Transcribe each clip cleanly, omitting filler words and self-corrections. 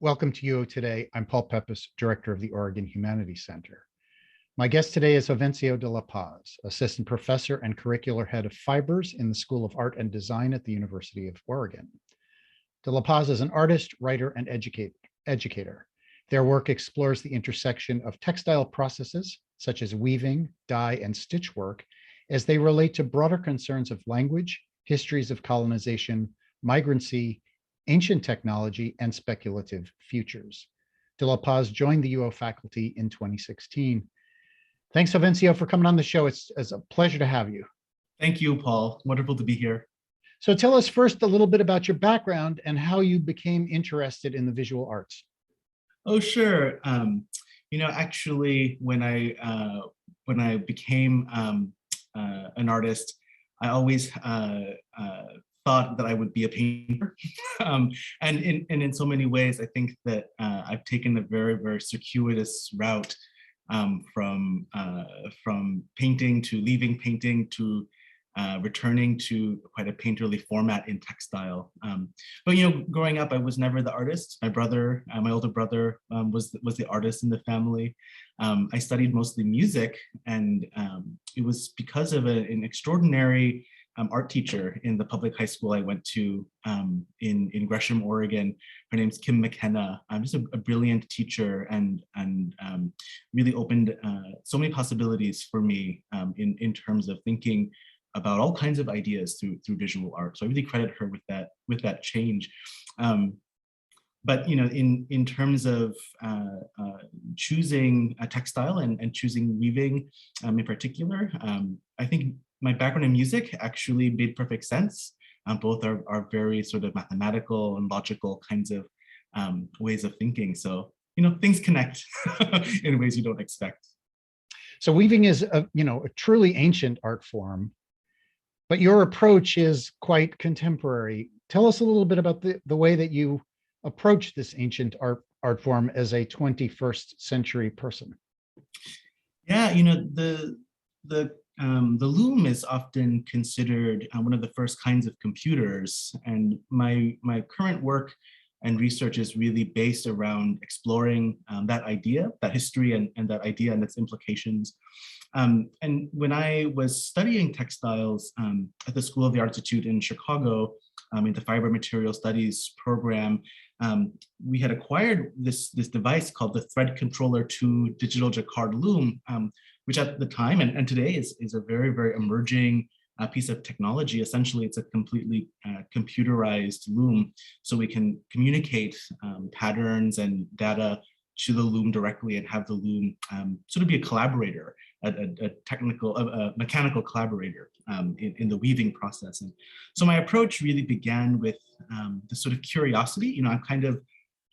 Welcome to UO Today. I'm Paul Peppis, Director of the Oregon Humanities Center. My guest today is Jovencio de la Paz, Assistant Professor and Curricular Head of Fibers in the School of Art and Design at the University of Oregon. De la Paz is an artist, writer, and educator. Their work explores the intersection of textile processes, such as weaving, dye, and stitchwork, as they relate to broader concerns of language, histories of colonization, migrancy, ancient technology, and speculative futures. De la Paz joined the UO faculty in 2016. Thanks, Jovencio, for coming on the show. It's a pleasure to have you. Thank you, Paul. Wonderful to be here. So tell us first a little bit about your background and how you became interested in the visual arts. Oh, sure. Actually, when I became an artist, I always thought that I would be a painter. And in so many ways, I think that I've taken a very, very circuitous route from painting to leaving painting to returning to quite a painterly format in textile. But growing up, I was never the artist. My brother, my older brother, was the artist in the family. I studied mostly music, and it was because of an extraordinary art teacher in the public high school I went to in Gresham, Oregon. Her name's Kim McKenna. Just a brilliant teacher, and really opened so many possibilities for me in terms of thinking about all kinds of ideas through visual art. So I really credit her with that change. But in terms of choosing a textile and choosing weaving in particular, I think my background in music actually made perfect sense. Both are very sort of mathematical and logical kinds of ways of thinking. So things connect in ways you don't expect. So weaving is a truly ancient art form, but your approach is quite contemporary. Tell us a little bit about the way that you approach this ancient art form as a 21st century person. Yeah, the loom is often considered one of the first kinds of computers, and my current work and research is really based around exploring that idea, that history, and that idea and its implications. And when I was studying textiles at the School of the Art Institute in Chicago, in the Fiber Material Studies program, we had acquired this device called the Thread Controller 2 Digital Jacquard Loom, which at the time and today is a very, very emerging piece of technology. Essentially, it's a completely computerized loom, so we can communicate patterns and data to the loom directly and have the loom sort of be a collaborator, a mechanical collaborator in the weaving process. And so my approach really began with this sort of curiosity. I'm kind of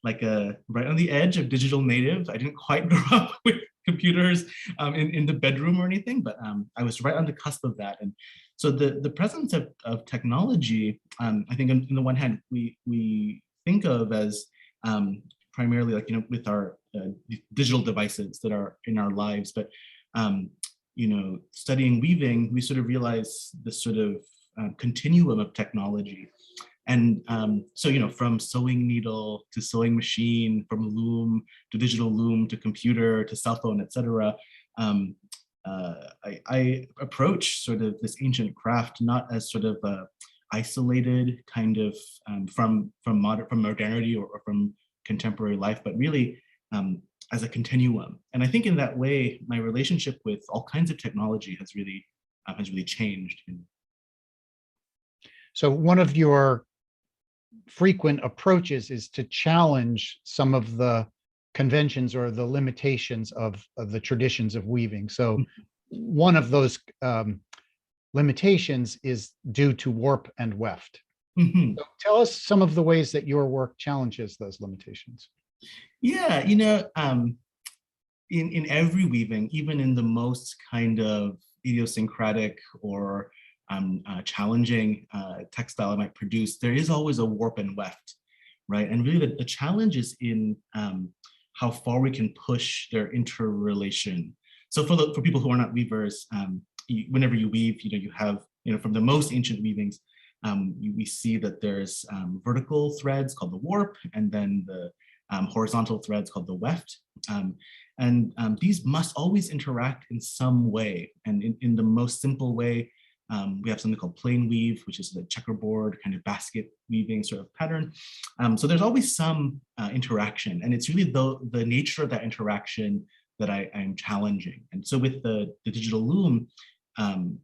like right on the edge of digital native. I didn't quite grow up with computers in the bedroom or anything, but I was right on the cusp of that. And so the presence of technology, I think on the one hand, we think of as primarily with our digital devices that are in our lives, but studying weaving, we sort of realize this sort of continuum of technology. And so, from sewing needle to sewing machine, from loom to digital loom to computer to cell phone, etc. I approach sort of this ancient craft not as sort of a isolated kind of from modernity or from contemporary life, but really as a continuum. And I think in that way, my relationship with all kinds of technology has really changed. So one of your frequent approaches is to challenge some of the conventions or the limitations of the traditions of weaving. So one of those limitations is due to warp and weft. Mm-hmm. So tell us some of the ways that your work challenges those limitations. Yeah, in every weaving, even in the most kind of idiosyncratic or challenging textile I might produce, there is always a warp and weft, right? And really the challenge is in how far we can push their interrelation. So for people who are not weavers, whenever you weave, you have, from the most ancient weavings, we see that there's vertical threads called the warp, and then the horizontal threads called the weft. These must always interact in some way. And in the most simple way, we have something called plain weave, which is the checkerboard kind of basket weaving sort of pattern. So there's always some interaction, and it's really the nature of that interaction that I'm challenging. And so with the digital loom, I'm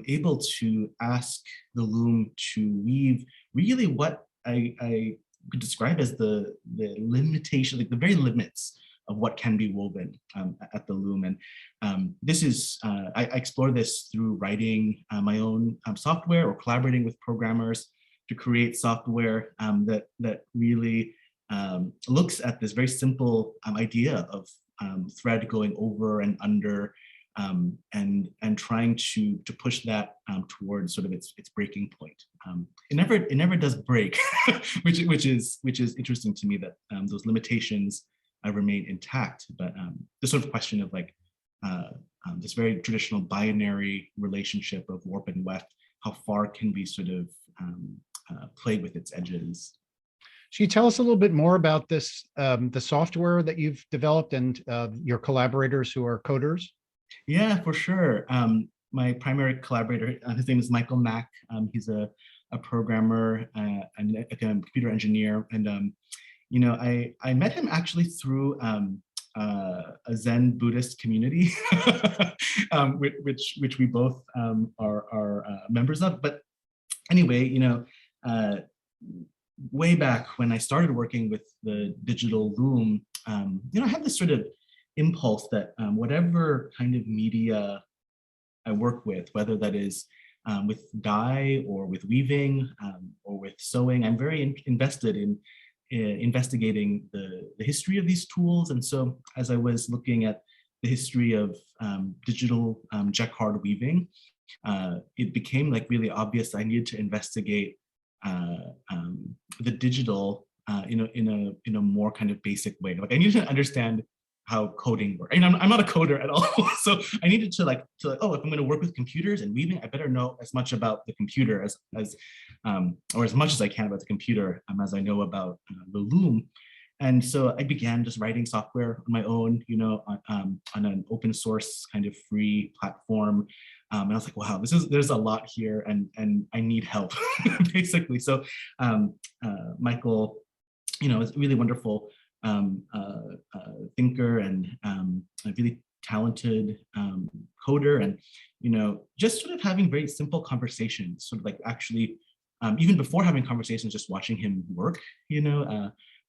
able to ask the loom to weave really what I could describe as the limitation, like the very limits of what can be woven at the loom. And this is, I explore this through writing my own software or collaborating with programmers to create software that really looks at this very simple idea of thread going over and under, and trying to push that towards sort of its breaking point. It never does break, which is interesting to me, that those limitations remain intact. But the sort of question of like this very traditional binary relationship of warp and weft, how far can we sort of play with its edges? Can you tell us a little bit more about this, the software that you've developed and your collaborators who are coders? Yeah, for sure. My primary collaborator, his name is Michael Mack. He's a programmer and a computer engineer. And, I met him actually through a Zen Buddhist community, which we both are members of. But anyway, way back when I started working with the digital loom, I had this sort of impulse that whatever kind of media I work with, whether that is with dye or with weaving or with sewing, I'm very invested in investigating the history of these tools. And so as I was looking at the history of digital jacquard weaving, it became like really obvious I needed to investigate the digital in a more kind of basic way. Like I needed to understand how coding works. And I'm not a coder at all. So I needed to like, oh, if I'm going to work with computers and weaving, I better know as much about the computer or as much as I can about the computer as I know about the loom. And so I began just writing software on my own, on an open source kind of free platform. And I was like, wow, there's a lot here, and I need help, basically. So Michael, is a really wonderful thinker and a really talented coder, and just sort of having very simple conversations, sort of like actually even before having conversations, just watching him work,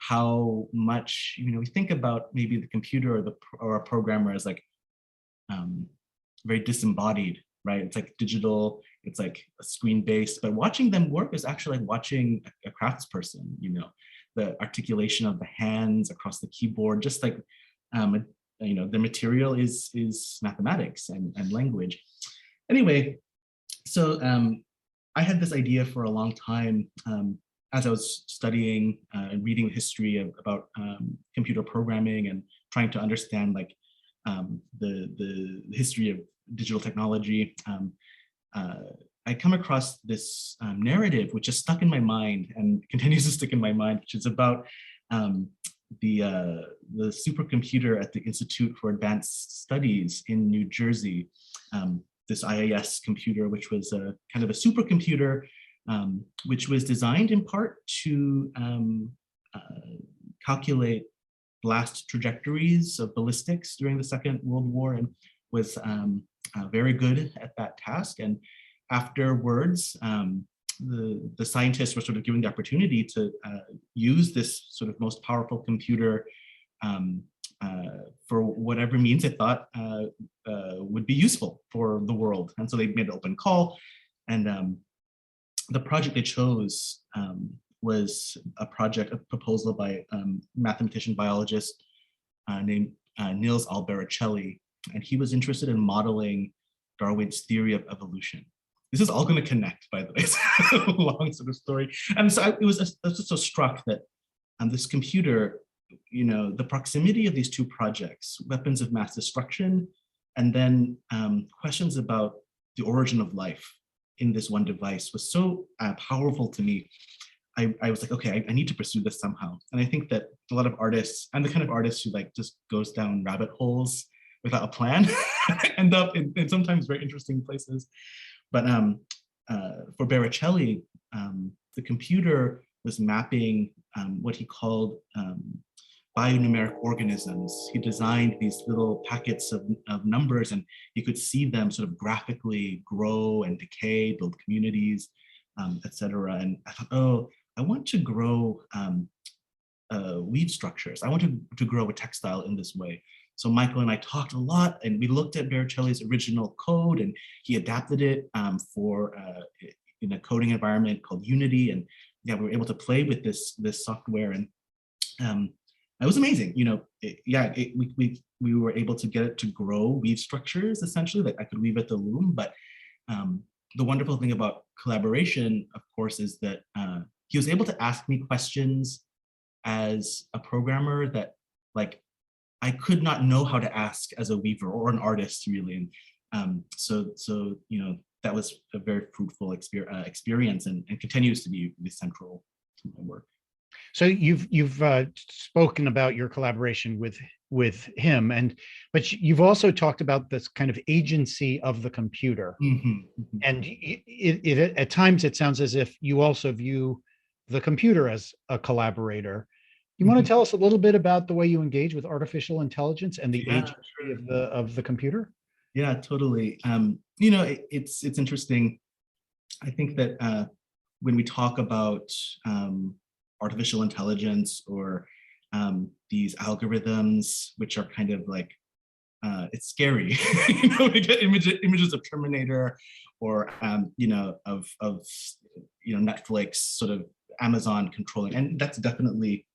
how much we think about maybe the computer or a programmer as like very disembodied, right? It's like digital, it's like a screen based, but watching them work is actually like watching a craftsperson, the articulation of the hands across the keyboard, just like, the material is mathematics and language. Anyway, so I had this idea for a long time as I was studying and reading history about computer programming and trying to understand like the history of digital technology. I come across this narrative which is stuck in my mind and continues to stick in my mind, which is about the supercomputer at the Institute for Advanced Studies in New Jersey. This IAS computer, which was a kind of a supercomputer, which was designed in part to calculate blast trajectories of ballistics during the Second World War, and was very good at that task. And afterwards, the scientists were sort of given the opportunity to use this sort of most powerful computer for whatever means they thought would be useful for the world. And so they made an open call, and the project they chose was a proposal by a mathematician biologist named Niels Albericelli, and he was interested in modeling Darwin's theory of evolution. This is all going to connect, by the way. It's a long sort of story. And so I was just so struck that this computer, the proximity of these two projects, weapons of mass destruction, and then questions about the origin of life in this one device, was so powerful to me I was like, okay, I need to pursue this somehow. And I think that a lot of artists, I'm the kind of artist who like just goes down rabbit holes without a plan, end up in sometimes very interesting places. But for Baricelli, the computer was mapping what he called bionumeric organisms. He designed these little packets of numbers, and you could see them sort of graphically grow and decay, build communities, etc. And I thought, oh, I want to grow weave structures. I want to grow a textile in this way. So Michael and I talked a lot, and we looked at Baricelli's original code, and he adapted it for in a coding environment called Unity. And yeah, we were able to play with this software, and it was amazing. You know, we were able to get it to grow weave structures, essentially, that I could weave at the loom. But the wonderful thing about collaboration, of course, is that he was able to ask me questions as a programmer that, like, I could not know how to ask as a weaver or an artist, really. And so you know, that was a very fruitful experience, and continues to be really central to my work. So you've spoken about your collaboration with him, but you've also talked about this kind of agency of the computer. And at times it sounds as if you also view the computer as a collaborator. You want to tell us a little bit about the way you engage with artificial intelligence and the agency of the computer? Yeah, totally. You know, it's interesting. I think that when we talk about artificial intelligence or these algorithms, which are kind of like, it's scary. You know, we get images of Terminator, or you know, of you know, Netflix, sort of Amazon controlling, and that's definitely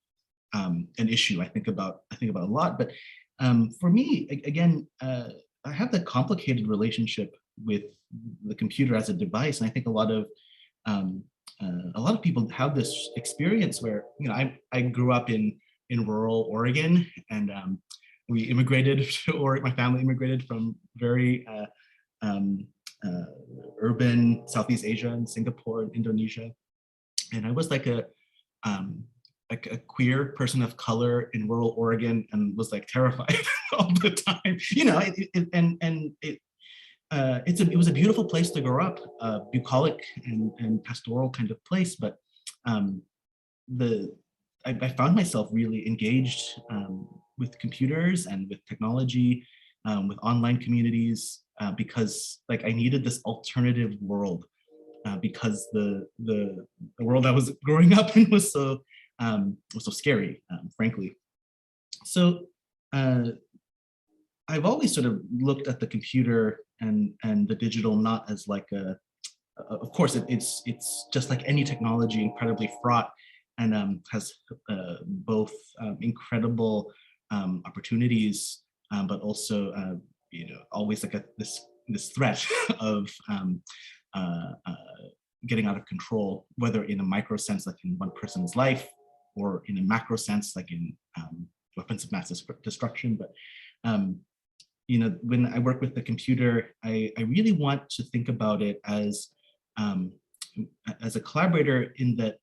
an issue I think about a lot. But for me, again, I have the complicated relationship with the computer as a device, and I think a lot of people have this experience where, you know, I grew up in rural Oregon, and we immigrated or my family immigrated from very urban Southeast Asia and Singapore and Indonesia, and I was like a queer person of color in rural Oregon, and was like terrified all the time. You know, it was a beautiful place to grow up, bucolic and pastoral kind of place. But I found myself really engaged with computers and with technology, with online communities, because like I needed this alternative world, because the world I was growing up in was so scary, frankly. So I've always sort of looked at the computer and the digital not as like of course it's just like any technology, incredibly fraught, and has both incredible opportunities, but also you know, always like this threat of getting out of control, whether in a micro sense, like in one person's life, or in a macro sense, like in weapons of mass destruction. But you know, when I work with the computer, I really want to think about it as a collaborator, in that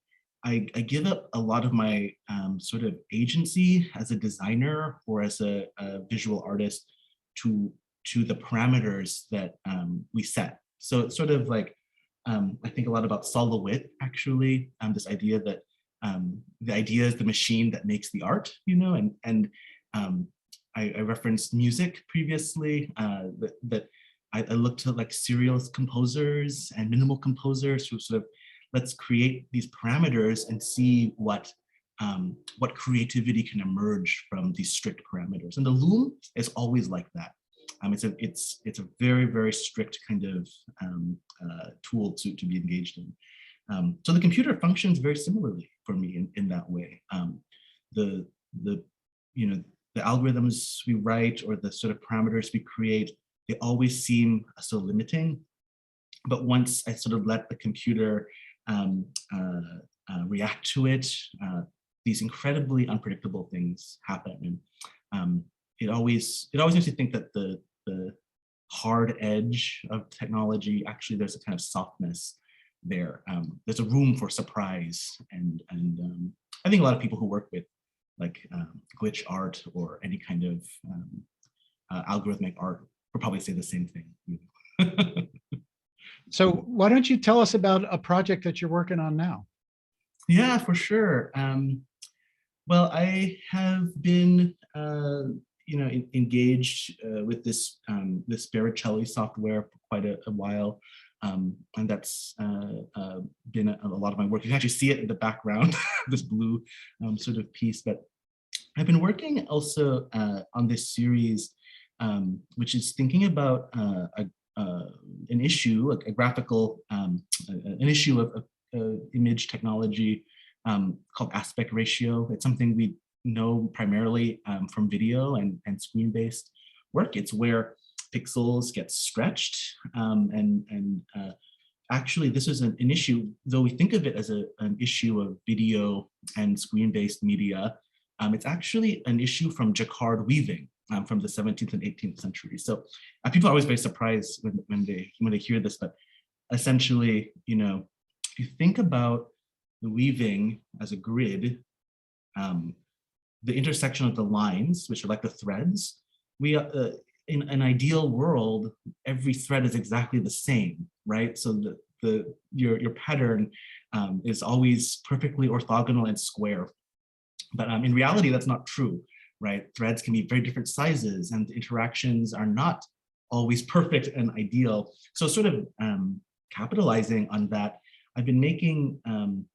I give up a lot of my sort of agency as a designer or as a visual artist to the parameters that we set. So it's sort of like, I think a lot about Solowit, actually, this idea that the idea is the machine that makes the art, you know, and I referenced music previously, that I look to like serialist composers and minimal composers who sort of, let's create these parameters and see what creativity can emerge from these strict parameters. And the loom is always like that. It's a very, very strict kind of tool to be engaged in. So the computer functions very similarly for me in that way. The you know, the algorithms we write or the sort of parameters we create, they always seem so limiting. But once I sort of let the computer react to it, these incredibly unpredictable things happen. And it always makes me think that the hard edge of technology, actually there's a kind of softness there. There's a room for surprise, and I think a lot of people who work with like glitch art or any kind of algorithmic art will probably say the same thing. So why don't you tell us about a project that you're working on now? Yeah, for sure. Well, I have been, engaged with this this Speculative software for quite a while, and that's been a lot of my work. You can actually see it in the background, this blue sort of piece. But I've been working also on this series, which is thinking about an issue, a graphical, an issue of image technology called aspect ratio. It's something we know primarily from video and screen-based work. It's where pixels get stretched, actually this is an issue, though we think of it as an issue of video and screen-based media. It's actually an issue from jacquard weaving from the 17th and 18th century. So people are always very surprised when they hear this, but essentially, if you think about the weaving as a grid, the intersection of the lines, which are like the threads, we in an ideal world, every thread is exactly the same, right? So your pattern is always perfectly orthogonal and square. But in reality, that's not true, right? Threads can be very different sizes, and the interactions are not always perfect and ideal. So sort of capitalizing on that, I've been making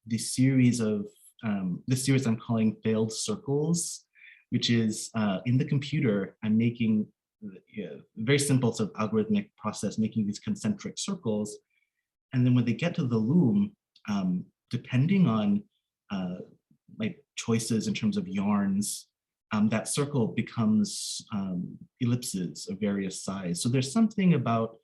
this series I'm calling failed circles, which is in the computer, I'm making very simple sort of algorithmic process, making these concentric circles. And then when they get to the loom, depending on like choices in terms of yarns, that circle becomes ellipses of various size. So there's something about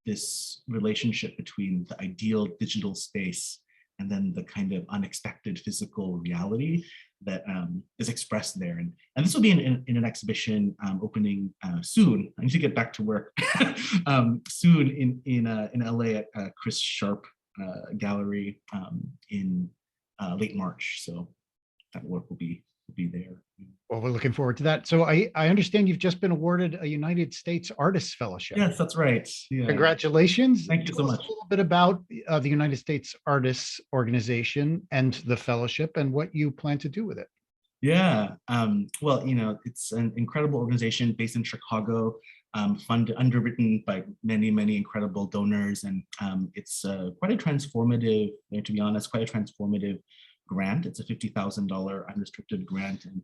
this relationship between the ideal digital space and then the kind of unexpected physical reality that is expressed there. And this will be in an exhibition opening soon. I need to get back to work soon in LA at Chris Sharp Gallery in late March. So that work will be there. Well, we're looking forward to that. So I understand you've just been awarded a United States Artists Fellowship. Yes, that's right. Yeah. Congratulations. Thank you so much. Tell us a little bit about the United States Artists Organization and the fellowship and what you plan to do with it. Yeah, well, it's an incredible organization based in Chicago, underwritten by many, many incredible donors. And it's quite a transformative, to be honest, quite a transformative grant. It's a $50,000 unrestricted grant, and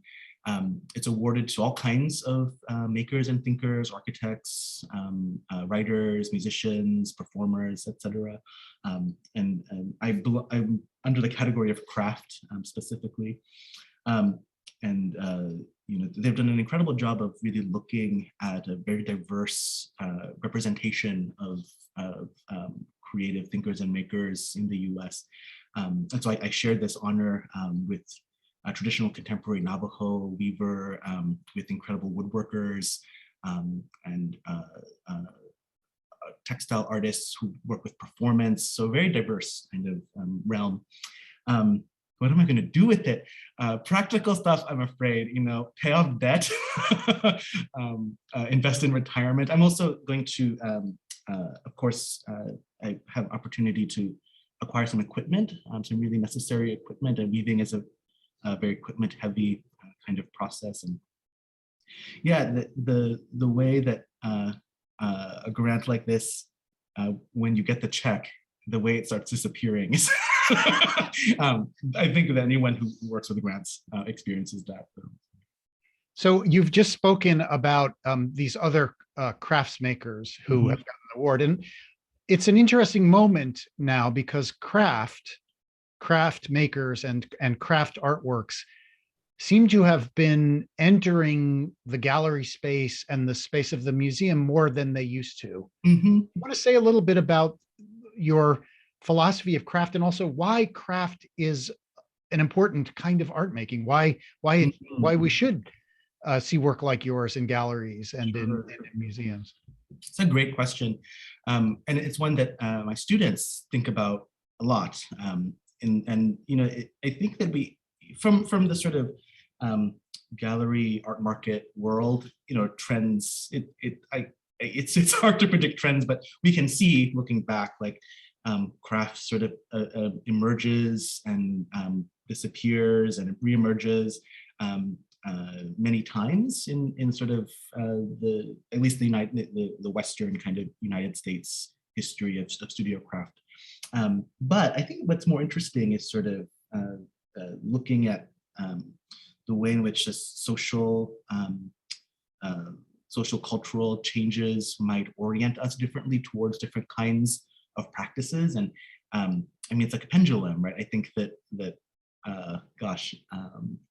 it's awarded to all kinds of makers and thinkers, architects, writers, musicians, performers, etc. And I'm under the category of craft specifically. They've done an incredible job of really looking at a very diverse representation of creative thinkers and makers in the US. And so I shared this honor with traditional contemporary Navajo weaver, with incredible woodworkers and textile artists who work with performance. So very diverse kind of realm. What am I going to do with it? Practical stuff, I'm afraid, pay off debt, invest in retirement. I'm also going to, of course, I have opportunity to acquire some equipment, some really necessary equipment, and weaving is a very equipment heavy kind of process. And yeah, the way that a grant like this, when you get the check, the way it starts disappearing is I think that anyone who works with grants experiences that. So you've just spoken about these other crafts makers who have gotten an award, and it's an interesting moment now because craft makers and craft artworks seem to have been entering the gallery space and the space of the museum more than they used to. I want to say a little bit about your philosophy of craft and also why craft is an important kind of art making, why we should see work like yours in galleries and in museums. It's a great question. And it's one that my students think about a lot. And you know, I think that from the sort of gallery art market world, you know, trends, it's hard to predict trends, but we can see looking back, like craft sort of emerges and disappears and reemerges many times in sort of at least the Western kind of United States history of studio craft. But I think what's more interesting is sort of looking at the way in which the social cultural changes might orient us differently towards different kinds of practices. And I mean, it's like a pendulum, right? I think that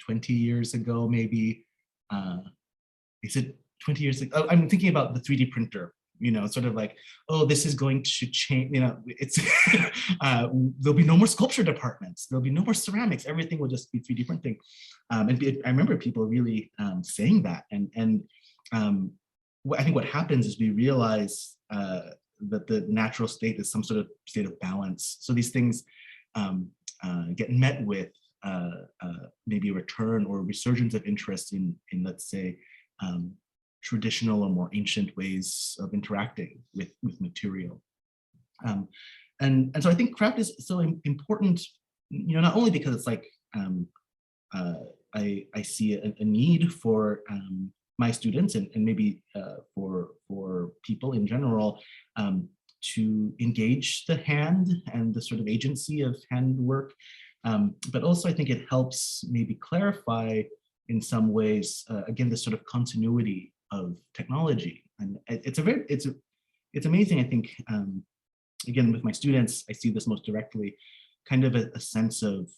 20 years ago, maybe, is it 20 years ago? Oh, I'm thinking about the 3D printer, you know, sort of like, oh, this is going to change, you know, it's, there'll be no more sculpture departments. There'll be no more ceramics. Everything will just be 3D printing. I remember people really saying that. And I think what happens is we realize that the natural state is some sort of state of balance. So these things get met with maybe a return or a resurgence of interest in let's say, traditional or more ancient ways of interacting with material. And so I think craft is so important, you know, not only because it's like, I see a need for my students and maybe for people in general to engage the hand and the sort of agency of handwork. But also I think it helps maybe clarify in some ways, again, this sort of continuity of technology. And it's amazing, I think, again, with my students, I see this most directly, kind of a sense of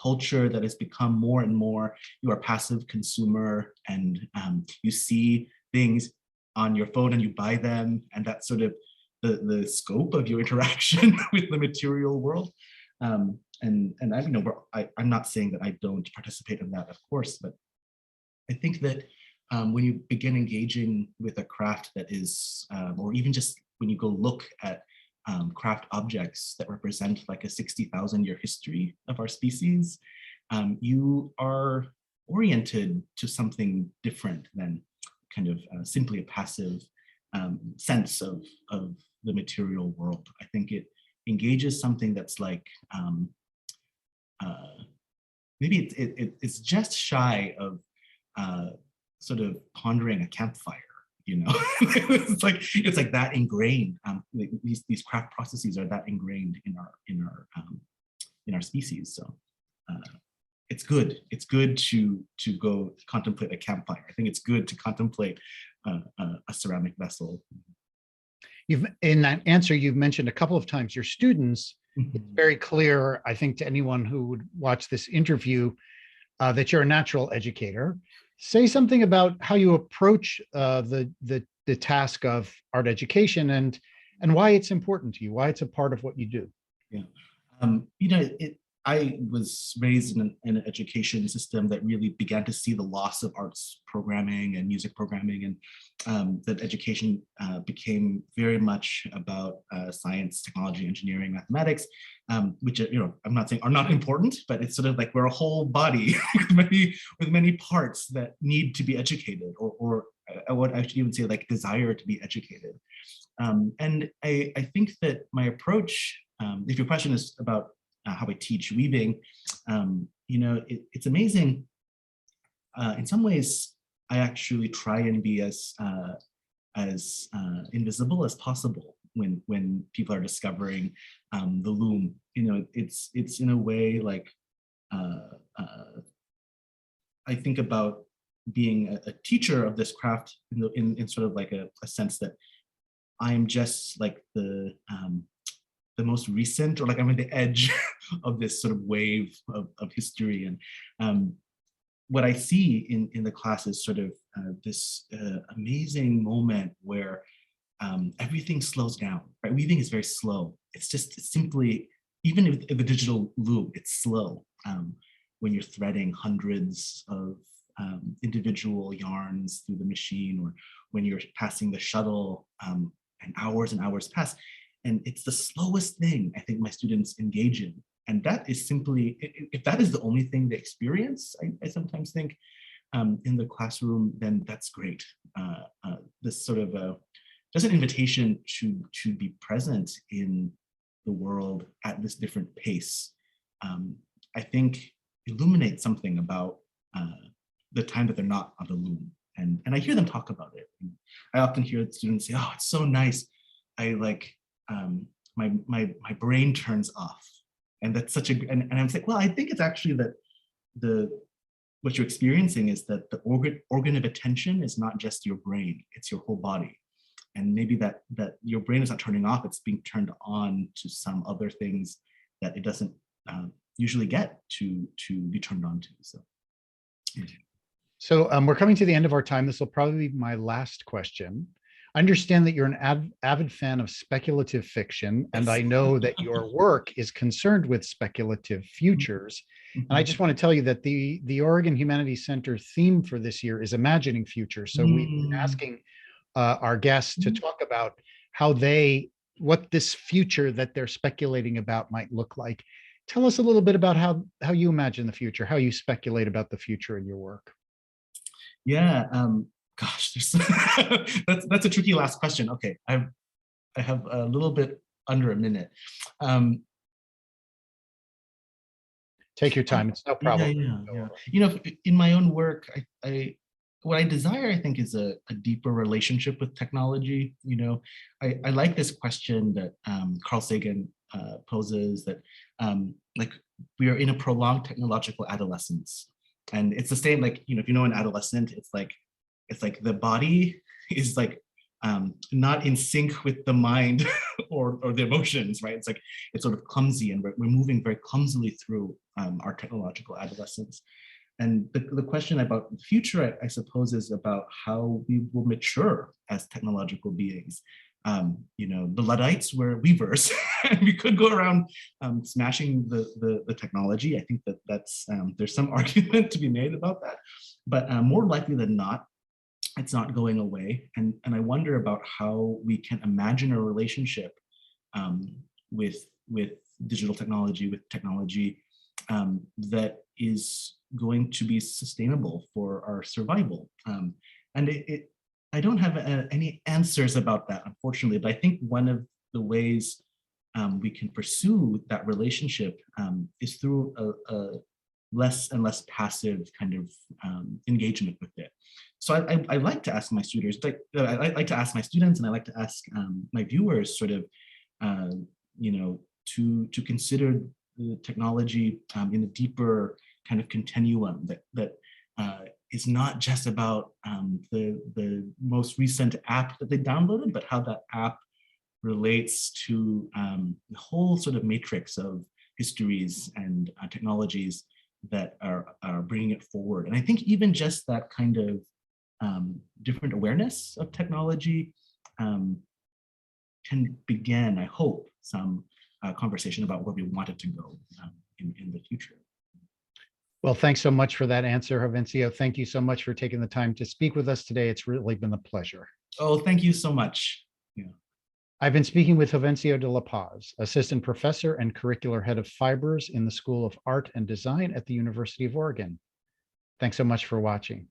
culture that has become more and more, you are a passive consumer and you see things on your phone and you buy them, and that's sort of the scope of your interaction with the material world. And I don't know, I'm not saying that I don't participate in that, of course, but I think that when you begin engaging with a craft that is, or even just when you go look at craft objects that represent like a 60,000-year history of our species, you are oriented to something different than kind of simply a passive sense of the material world. I think it engages something that's like, maybe it's just shy of sort of pondering a campfire, you know. it's like that ingrained. These craft processes are that ingrained in our species. So it's good. It's good to go contemplate a campfire. I think it's good to contemplate a ceramic vessel. In that answer, you've mentioned a couple of times your students. Mm-hmm. It's very clear, I think, to anyone who would watch this interview that you're a natural educator. Say something about how you approach the task of art education and why it's important to you, why it's a part of what you do. Yeah, you know, I was raised in an education system that really began to see the loss of arts programming and music programming, and that education became very much about science, technology, engineering, mathematics, which, you know, I'm not saying are not important, but it's sort of like we're a whole body with many parts that need to be educated, or I would actually even say like desire to be educated. And I think that my approach, if your question is about how I teach weaving, you know, it's amazing. In some ways, I actually try and be as invisible as possible when people are discovering the loom. You know, it's in a way like I think about being a teacher of this craft in sort of like a sense that I'm just like the most recent, or like I'm at the edge of this sort of wave of history. And what I see in the class is sort of this amazing moment where everything slows down, right? Weaving is very slow. It's simply, even with the digital loom, it's slow. When you're threading hundreds of individual yarns through the machine, or when you're passing the shuttle, and hours pass. And it's the slowest thing I think my students engage in. And that is simply, if that is the only thing they experience, I sometimes think in the classroom, then that's great. This sort of just an invitation to be present in the world at this different pace, I think illuminates something about the time that they're not on the loom. And I hear them talk about it. I often hear students say, "Oh, it's so nice. I like my brain turns off," and that's such a. And I'm like, well, I think it's actually that what you're experiencing is that the organ of attention is not just your brain; it's your whole body. And maybe that your brain is not turning off; it's being turned on to some other things that it doesn't usually get to be turned on to. So. Yeah. So we're coming to the end of our time. This will probably be my last question. I understand that you're an avid fan of speculative fiction, and I know that your work is concerned with speculative futures. And I just want to tell you that the Oregon Humanities Center theme for this year is imagining futures. So we've been asking our guests to talk about what this future that they're speculating about might look like. Tell us a little bit about how you imagine the future, how you speculate about the future in your work. Yeah, gosh, that's a tricky last question. Okay, I have a little bit under a minute. Take your time, it's no problem. Yeah. You know, in my own work, what I desire, I think, is a deeper relationship with technology. You know, I like this question that Carl Sagan poses, that like we are in a prolonged technological adolescence. And it's the same, like, you know, if you know an adolescent, it's like the body is like not in sync with the mind or the emotions, right? It's like it's sort of clumsy, and we're moving very clumsily through our technological adolescence. And the question about the future, I suppose, is about how we will mature as technological beings. You know, the Luddites were weavers, and we could go around smashing the technology. I think that's there's some argument to be made about that, but more likely than not, it's not going away. And I wonder about how we can imagine a relationship with digital technology, with technology that is going to be sustainable for our survival. And I don't have any answers about that, unfortunately, but I think one of the ways we can pursue that relationship is through a less and less passive kind of engagement with it. So I like to ask my students, I like to ask my students, and I like to ask my viewers, sort of, you know, to consider the technology in a deeper kind of continuum that is not just about the most recent app that they downloaded, but how that app relates to the whole sort of matrix of histories and technologies that are bringing it forward. And I think even just that kind of different awareness of technology can begin, I hope, some conversation about where we want it to go in the future. Well, thanks so much for that answer, Jovencio. Thank you so much for taking the time to speak with us today. It's really been a pleasure. Oh, thank you so much. Yeah. I've been speaking with Jovencio de la Paz, Assistant Professor and Curricular Head of Fibers in the School of Art and Design at the University of Oregon. Thanks so much for watching.